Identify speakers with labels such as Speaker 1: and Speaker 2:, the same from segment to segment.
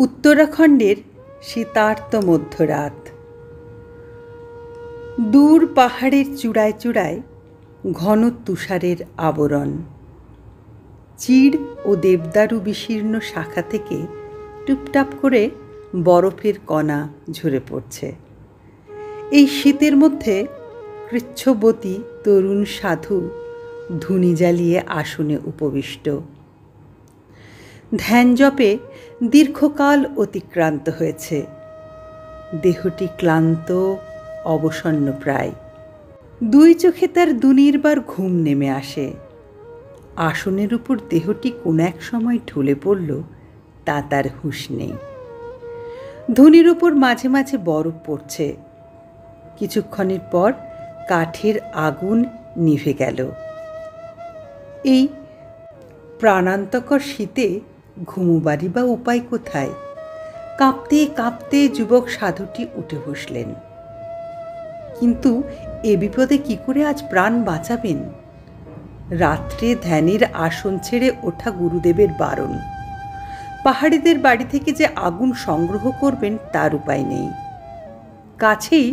Speaker 1: উত্তরাখণ্ডের শীতার্ত মধ্যরাত। দূর পাহাড়ের চূড়ায় চূড়ায় ঘন তুষারের আবরণ। চিড় ও দেবদারু বিশীর্ণ শাখা থেকে টুপটাপ করে বরফের কণা ঝরে পড়ছে। এই শীতের মধ্যে কৃচ্ছবতী তরুণ সাধু ধুনি জ্বালিয়ে আসনে উপবিষ্ট। ধ্যান জপে দীর্ঘকাল অতিক্রান্ত হয়েছে। দেহটি ক্লান্ত, অবসন্ন প্রায়। দুই চোখে তার দুনির্বার ঘুম নেমে আসে। আসনের উপর দেহটি কোন এক সময় ঢলে পড়ল তা তার হুঁশ নেই। ধুনির উপর মাঝে মাঝে বরফ পড়ছে। কিছুক্ষণের পর কাঠের আগুন নিভে গেল। এই প্রাণান্তকর শীতে ঘুমোবারই বা উপায় কোথায়? কাঁপতে কাঁপতে যুবক সাধুটি উঠে বসলেন। কিন্তু এ বিপদে কি করে আজ প্রাণ বাঁচাবেন? রাত্রে ধ্যানের আসন ছেড়ে ওঠা গুরুদেবের বারণ। পাহাড়িদের বাড়ি থেকে যে আগুন সংগ্রহ করবেন তার উপায় নেই। কাছেই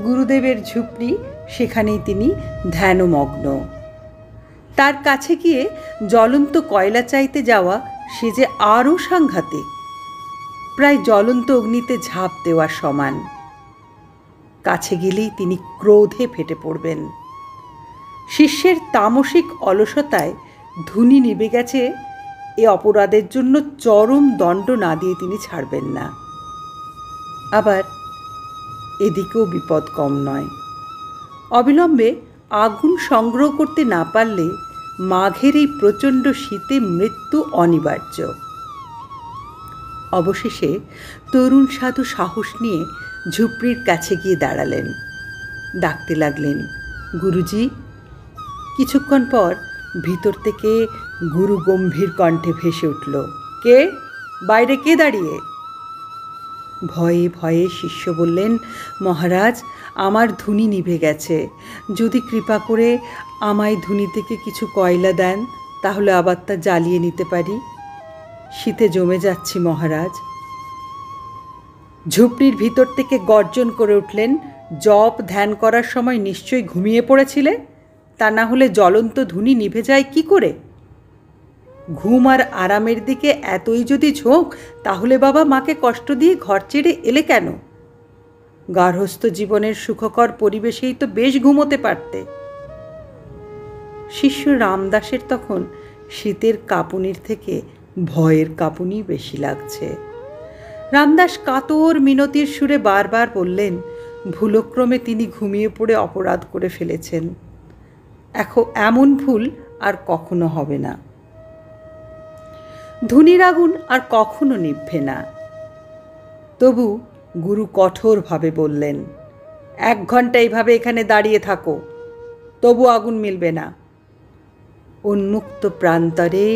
Speaker 1: গুরুদেবের ঝুপড়ি, সেখানেই তিনি ধ্যানমগ্ন। তার কাছে গিয়ে জ্বলন্ত কয়লা চাইতে যাওয়া সে যে আরও সাংঘাতিক, প্রায় জ্বলন্ত অগ্নিতে ঝাঁপ দেওয়ার সমান। কাছে গেলেই তিনি ক্রোধে ফেটে পড়বেন। শিষ্যের তামসিক অলসতায় ধুনি নিভে গেছে, এ অপরাধের জন্য চরম দণ্ড না দিয়ে তিনি ছাড়বেন না। আবার এদিকেও বিপদ কম নয়। অবিলম্বে আগুন সংগ্রহ করতে না পারলে মাঘের এই প্রচণ্ড শীতে মৃত্যু অনিবার্য। অবশেষে তরুণ সাধু সাহস নিয়ে ঝুপড়ির কাছে গিয়ে দাঁড়ালেন। ডাকতে লাগলেন, গুরুজি। কিছুক্ষণ পর ভিতর থেকে গুরু গম্ভীর কণ্ঠে ভেসে উঠল, কে? বাইরে কে দাঁড়িয়ে? ভয়ে ভয়ে শিষ্য বললেন, মহারাজ, আমার ধুনি নিভে গেছে। যদি কৃপা করে আমায় ধুনি থেকে কিছু কয়লা দেন, তাহলে আবার তা জ্বালিয়ে নিতে পারি। শীতে জমে যাচ্ছি মহারাজ। ঝুপড়ির ভিতর থেকে গর্জন করে উঠলেন, জপ ধ্যান করার সময় নিশ্চয়ই ঘুমিয়ে পড়েছিলে, তা না হলে জ্বলন্ত ধুনি নিভে যায় কি করে? ঘুম আর আরামের দিকে এতই যদি ঝোঁক, তাহলে বাবা মাকে কষ্ট দিয়ে ঘর ছেড়ে এলে কেন? গার্হস্থ্য জীবনের সুখকর পরিবেশেই তো বেশ ঘুমোতে পারতে। শিষ্য রামদাসের তখন শীতের কাঁপুনির থেকে ভয়ের কাঁপুনি বেশি লাগছে। রামদাস কাতর মিনতির সুরে বারবার বললেন, ভুলক্রমে তিনি ঘুমিয়ে পড়ে অপরাধ করে ফেলেছেন। এখন এমন ভুল আর কখনো হবে না। ধুনির আগুন আর কখনো নিভবে না। তবু গুরু কঠোরভাবে বললেন, 1 ঘন্টা এইভাবে এখানে দাঁড়িয়ে থাকো, তবু আগুন মিলবে না। উন্মুক্ত প্রান্তরে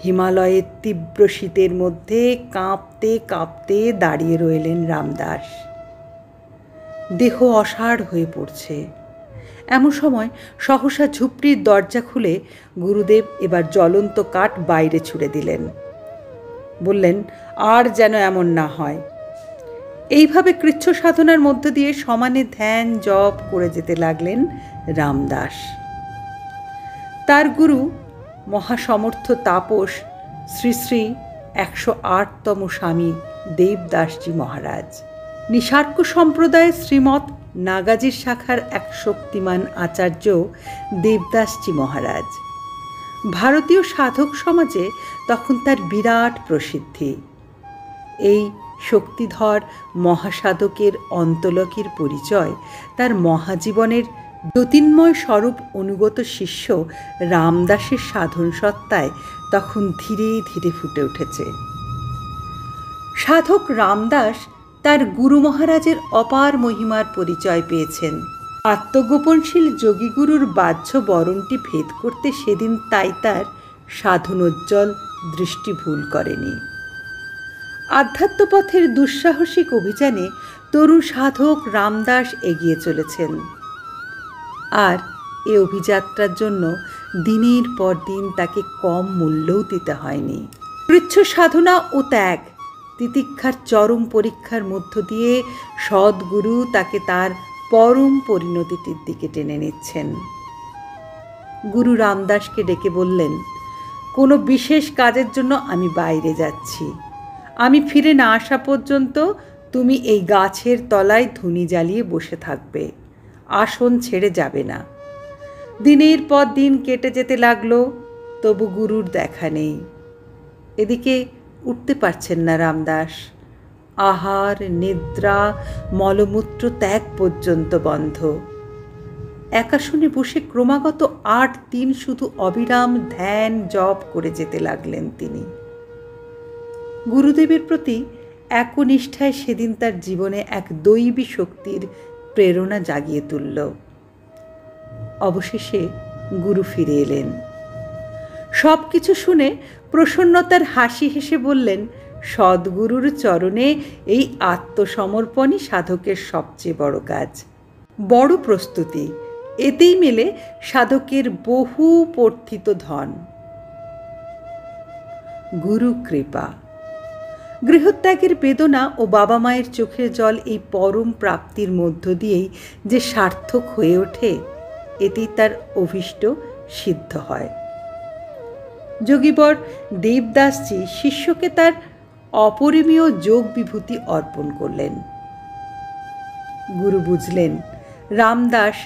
Speaker 1: হিমালয়ের তীব্র শীতের মধ্যে কাঁপতে কাঁপতে দাঁড়িয়ে রইলেন রামদাস। দেহ অসাড় হয়ে পড়ছে। এমন সময় সহসা ঝুপড়ির দরজা খুলে গুরুদেব এবার জ্বলন্ত কাঠ বাইরে ছুড়ে দিলেন। বললেন, আর যেন এমন না হয়। এইভাবে কৃচ্ছ সাধনার মধ্য দিয়ে সমানে ধ্যান জপ করে যেতে লাগলেন রামদাস। তার গুরু মহাসমর্থ তাপস শ্রী শ্রী 108তম স্বামী দেবদাসজি মহারাজ, নিসার্ক সম্প্রদায়ের শ্রীমৎ নাগাজির শাখার এক শক্তিমান আচার্য দেবদাসজি মহারাজ। ভারতীয় সাধক সমাজে তখন তার বিরাট প্রসিদ্ধি। এই শক্তিধর মহাসাধকের অন্তলকের পরিচয় তার মহাজীবনের জ্যোতির্ময় স্বরূপ অনুগত শিষ্য রামদাসের সাধন সত্তায় তখন ধীরে ধীরে ফুটে উঠেছে। সাধক রামদাস তার গুরু মহারাজের অপার মহিমার পরিচয় পেয়েছেন। আত্মগোপনশীল যোগীগুরুর বাহ্য বরণটি ভেদ করতে সেদিন তাই তার সাধনোজ্জ্বল দৃষ্টি ভুল করেনি। আধ্যাত্মপথের দুঃসাহসিক অভিযানে তরুণ সাধক রামদাস এগিয়ে চলেছেন। আর এ অভিযাত্রার জন্য দিনের পর দিন তাকে কম মূল্যও দিতে হয়নি। কৃচ্ছ সাধনা ও ত্যাগ তিতিক্ষার চরম পরীক্ষার মধ্য দিয়ে সদ্গুরু তাকে তার পরম পরিণতিটির দিকে টেনে নিচ্ছেন। গুরু রামদাসকে ডেকে বললেন, কোনো বিশেষ কাজের জন্য আমি বাইরে যাচ্ছি। আমি ফিরে না আসা পর্যন্ত তুমি এই গাছের তলায় ধুনি জ্বালিয়ে বসে থাকবে, আসন ছেড়ে যাবে না। দিনের পর দিন কেটে যেতে লাগলো, তবু গুরুর দেখা নেই। এদিকে উঠতে পারছেন না রামদাস। আহার, নিদ্রা, মলমূত্র ত্যাগ পর্যন্ত বন্ধ। একাসনে বসে ক্রমাগত 8 দিন শুধু অবিরাম ধ্যান জপ করে যেতে লাগলেন তিনি। গুরুদেবের প্রতি একনিষ্ঠায় সেদিন তার জীবনে এক দৈবী শক্তির প্রেরণা জাগিয়ে তুলল। অবশেষে গুরু ফিরে এলেন। সব কিছু শুনে প্রসন্নতার হাসি হেসে বললেন, সদ্গুরুর চরণে এই আত্মসমর্পণই সাধকের সবচেয়ে বড় কাজ, বড় প্রস্তুতি। এতেই মেলে সাধকের বহু পর্থিত ধন। গুরু কৃপা। গৃহত্যাগের বেদনা ও বাবা মায়ের চোখের জল এই পরম প্রাপ্তির মধ্য দিয়েই যে সার্থক হয়ে ওঠে, এতেই তার অভীষ্ট সিদ্ধ হয়। যোগীবর দেবদাসজি শিষ্যকে তার অপরিমেয় যোগ বিভূতি অর্পণ করলেন। গুরু বুঝলেন রামদাস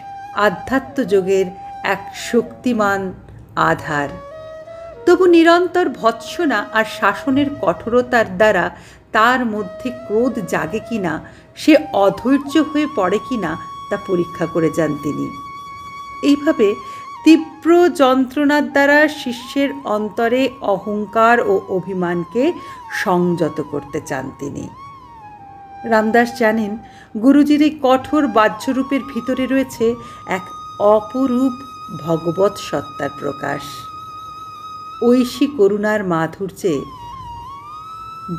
Speaker 1: আধ্যাত্ম যোগের এক শক্তিমান আধার। তবু নিরন্তর ভৎসনা আর শাসনের কঠোরতার দ্বারা তার মধ্যে ক্রোধ জাগে কিনা, সে অধৈর্য হয়ে পড়ে কিনা তা পরীক্ষা করে যান তিনি। এইভাবে তীব্র যন্ত্রণার দ্বারা শিষ্যের অন্তরে অহংকার ও অভিমানকে সংযত করতে চান তিনি। রামদাস জানেন গুরুজির এই কঠোর বাহ্যরূপের ভিতরে রয়েছে এক অপরূপ ভগবৎ সত্তার প্রকাশ। ঐশী করুণার মাধুর্যে,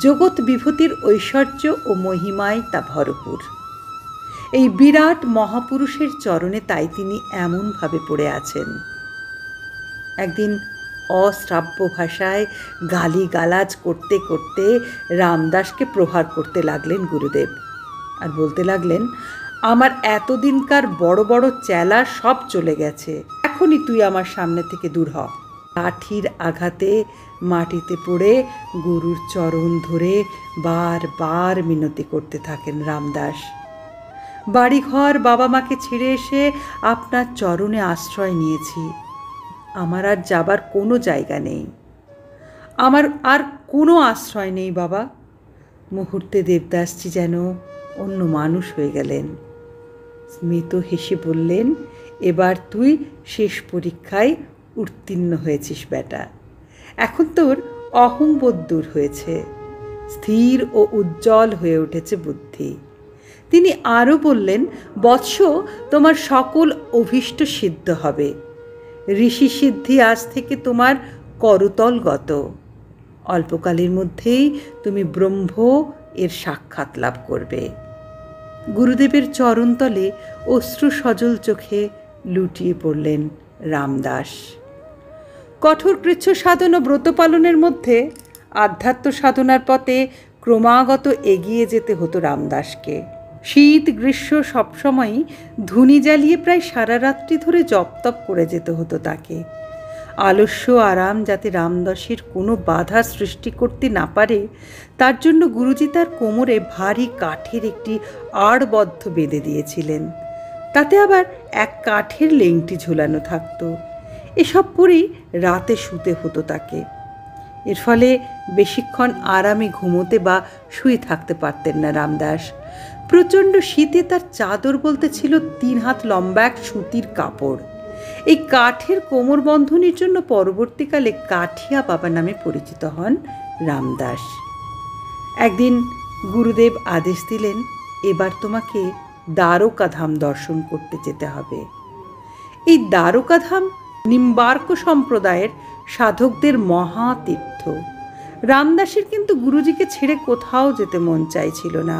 Speaker 1: জগৎ বিভূতির ঐশ্বর্য ও মহিমায় তা ভরপুর। এই বিরাট মহাপুরুষের চরণে তাই তিনি এমনভাবে পড়ে আছেন। একদিন অশ্রাব্য ভাষায় গালিগালাজ করতে করতে রামদাসকে প্রহার করতে লাগলেন গুরুদেব, আর বলতে লাগলেন, আমার এতদিনকার বড় বড় চেলা সব চলে গেছে, এখনই তুই আমার সামনে থেকে দূর হ। লাঠির আঘাতে মাটিতে পড়ে গুরুর চরণ ধরে বারবার মিনতি করতে থাকেন রামদাস। বাড়িঘর বাবা মাকে ছেড়ে এসে আপনার চরণে আশ্রয় নিয়েছি। আমার আর যাবার কোনো জায়গা নেই, আমার আর কোনো আশ্রয় নেই বাবা। মুহূর্তে দেবদাসজি যেন অন্য মানুষ হয়ে গেলেন। স্মিত হেসে বললেন, এবার তুই শেষ পরীক্ষায় উত্তীর্ণ হয়েছিস বেটা। এখন তোর অহংবোধ দূর হয়েছে, স্থির ও উজ্জ্বল হয়ে উঠেছে বুদ্ধি। তিনি আরও বললেন, বৎস, তোমার সকল অভীষ্ট সিদ্ধ হবে। ঋষি সিদ্ধি আজ থেকে তোমার করতলগত। অল্পকালের মধ্যেই তুমি ব্রহ্ম এর সাক্ষাৎ লাভ করবে। গুরুদেবের চরণতলে অশ্রু সজল চোখে লুটিয়ে পড়লেন রামদাস। কঠোর কৃচ্ছ সাধন ও ব্রত পালনের মধ্যে আধ্যাত্ম সাধনার পথে ক্রমাগত এগিয়ে যেতে হতো রামদাসকে। শীত গ্রীষ্ম সবসময়ই ধুনি জ্বালিয়ে প্রায় সারা রাত্রি ধরে জপ তপ করে যেতে হতো তাকে। আলস্য আরাম যাতে রামদাসের কোনো বাধা সৃষ্টি করতে না পারে, তার জন্য গুরুজি তার কোমরে ভারী কাঠের একটি আড়বদ্ধ বেঁধে দিয়েছিলেন। তাতে আবার এক কাঠের লেংটি ঝুলানো থাকতো। এসব পরেই রাতে শুতে হতো তাকে। এর ফলে বেশিক্ষণ আরামে ঘুমোতে বা শুয়ে থাকতে পারতেন না রামদাস। প্রচণ্ড শীতে তার চাদর বলতে ছিল 3 হাত লম্বা এক সুতির কাপড়। এই কাঠের কোমর বন্ধনীর জন্য পরবর্তীকালে কাঠিয়া বাবা নামে পরিচিত হন রামদাস। একদিন গুরুদেব আদেশ দিলেন, এবার তোমাকে দ্বারকাধাম দর্শন করতে যেতে হবে। এই দ্বারকাধাম নিম্বার্ক সম্প্রদায়ের সাধকদের মহাতীর্থ। রামদাসের কিন্তু গুরুজিকে ছেড়ে কোথাও যেতে মন চাইছিল না।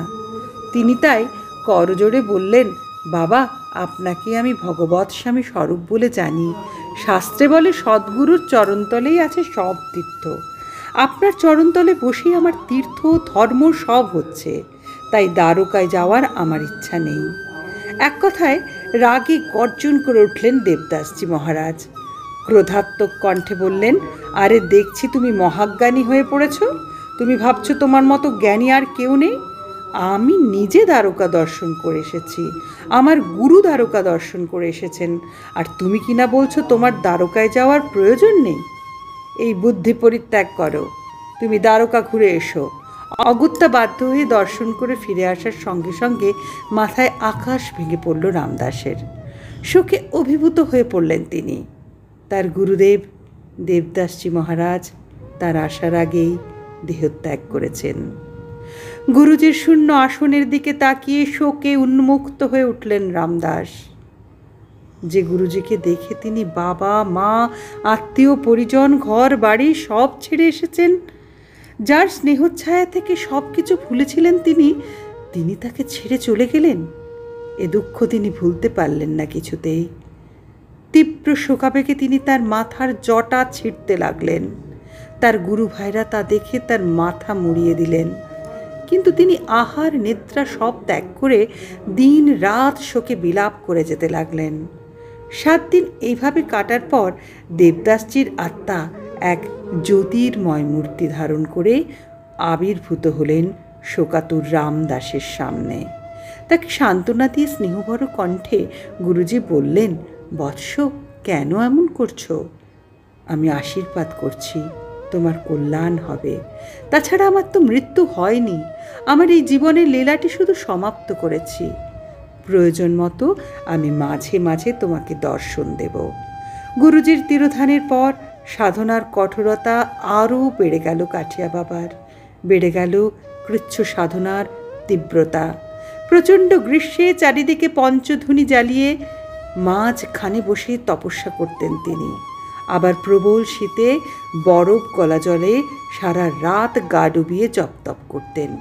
Speaker 1: তিনি তাই করজোড়ে বললেন, বাবা, আপনাকে আমি ভগবৎ স্বামী স্বরূপ বলে জানি। শাস্ত্রে বলে সদ্গুরুর চরণতলেই আছে সব তীর্থ। আপনার চরণতলে বসেই আমার তীর্থ ধর্ম সব হচ্ছে, তাই দ্বারকায় যাওয়ার আমার ইচ্ছা নেই। এক কথায় রাগে গর্জন করে উঠলেন দেবদাসজি মহারাজ। ক্রোধাত্মক কণ্ঠে বললেন, আরে দেখছি তুমি মহাজ্ঞানী হয়ে পড়েছ। তুমি ভাবছো তোমার মতো জ্ঞানী আর কেউ নেই। আমি নিজে দ্বারকা দর্শন করে এসেছি, আমার গুরু দ্বারকা দর্শন করে এসেছেন, আর তুমি কিনা বলছো তোমার দ্বারকায় যাওয়ার প্রয়োজন নেই। এই বুদ্ধি পরিত্যাগ করো, তুমি দ্বারকা ঘুরে এসো। অগত্যা বাধ্য হয়ে দর্শন করে ফিরে আসার সঙ্গে সঙ্গে মাথায় আকাশ ভেঙে পড়ল রামদাসের। শোকে অভিভূত হয়ে পড়লেন তিনি। তার গুরুদেব দেবদাসজি মহারাজ তার আসার আগেই দেহত্যাগ করেছেন। গুরুজির শূন্য আসনের দিকে তাকিয়ে শোকে উন্মুক্ত হয়ে উঠলেন রামদাস। যে গুরুজিকে দেখে তিনি বাবা মা আত্মীয় পরিজন ঘর বাড়ি সব ছেড়ে এসেছেন, যার স্নেহচ্ছায়া থেকে সব কিছু ভুলেছিলেন তিনি তাকে ছেড়ে চলে গেলেন। এ দুঃখ তিনি ভুলতে পারলেন না কিছুতেই। তীব্র শোকাবেগে তিনি তার মাথার জটা ছিঁড়তে লাগলেন। তার গুরু ভাইরা তা দেখে তার মাথা মুড়িয়ে দিলেন, কিন্তু তিনি আহার নিদ্রা সব ত্যাগ করে দিন রাত শোকে বিলাপ করে যেতে লাগলেন। 7 দিন এইভাবে কাটার পর দেবদাসজির আত্মা এক জ্যোতির্ময় মূর্তি ধারণ করে আবির্ভূত হলেন শোকাতুর রামদাসের সামনে। তাকে সান্ত্বনা দিয়ে স্নেহভর কণ্ঠে গুরুজি বললেন, বৎস, কেন এমন করছো? আমি আশীর্বাদ করছি তোমার কল্যাণ হবে। তাছাড়া আমার তো মৃত্যু হয়নি, আমার এই জীবনের লীলাটি শুধু সমাপ্ত করেছি। প্রয়োজন মতো আমি মাঝে মাঝে তোমাকে দর্শন দেব। গুরুজির তিরোধানের পর সাধনার কঠোরতা আরও বেড়ে গেল কাঠিয়া বাবার, বেড়ে গেল কৃচ্ছ সাধনার তীব্রতা। প্রচণ্ড গ্রীষ্মে চারিদিকে পঞ্চধুনি জ্বালিয়ে মাঝখানে বসে তপস্যা করতেন তিনি। আবার প্রবল শীতে বরফ গলা জলে সারা রাত গা ডুবিয়ে জপ তপ করতেন।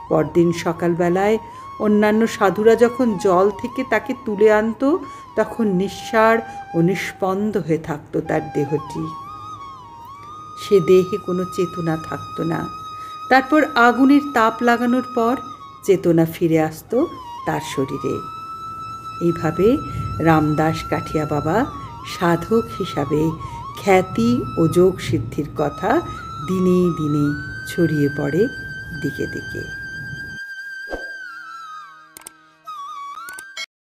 Speaker 1: পরদিন সকালবেলায় অন্যান্য সাধুরা যখন জল থেকে তাকে তুলে আনত, তখন নিঃসাড় ও নিষ্পন্দ হয়ে থাকত তার দেহটি। সে দেহে কোনো চেতনা থাকত না। তারপর আগুনের তাপ লাগানোর পর চেতনা ফিরে আসত তার শরীরে। এইভাবে রামদাস কাঠিয়া বাবা সাধক হিসাবে খ্যাতি ও যোগ সিদ্ধির কথা দিনে দিনে ছড়িয়ে পড়ে দিকে দিকে।